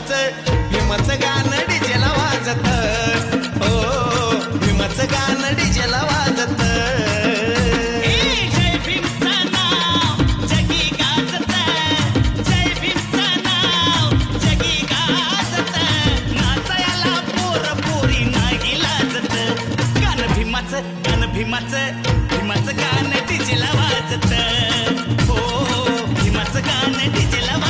भीमाचं गाणं डीजेला वाजत, हो भीमाचं गाणं डीजेला वाजत. जय भीमचं नाव जगी गाजत, जय भीमचं नाव जगी गाजत, नाचायला पोर पोरी नाही लाजत. गाणं भीमाचं भीमाचं गाणं डीजेला वाजत, हो भीमाचं गाणं डीजेला वाजत.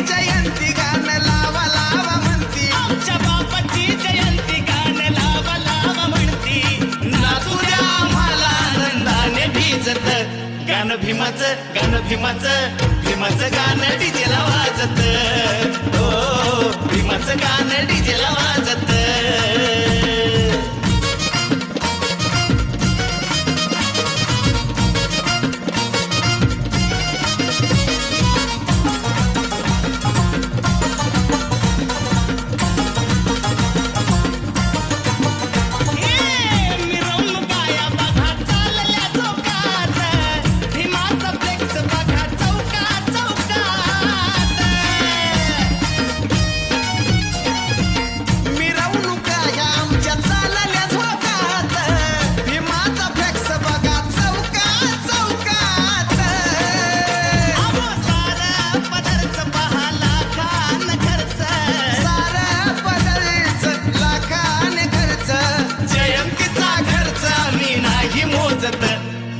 जयंती गाणं लावा लावा म्हणती, आमच्या बापाची जयंती गाणं लावा लावा म्हणती, नाचू द्या आम्हाला आनंदाने भिजत. गाणं भीमाचं गाणं डीजेला वाजत, हो भीमाचं गाणं डीजेला वाजत.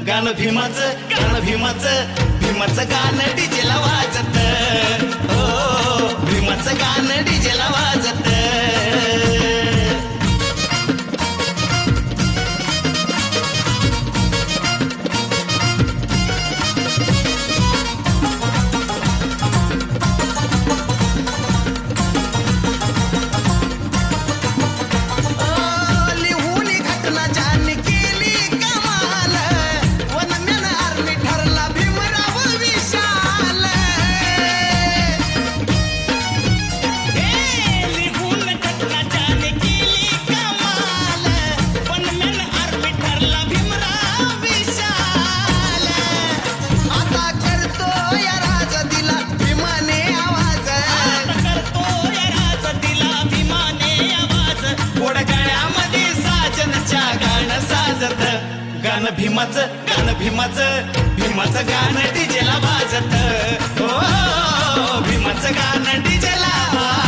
गाणं भीमाचं गाणं डीजेला वाजत, हो भीमाचं गाणं डीजेला वाजत. गाणं भीमाचं गाणं डीजेला वाजत, हो भीमाचं गाणं डीजेला वाजत.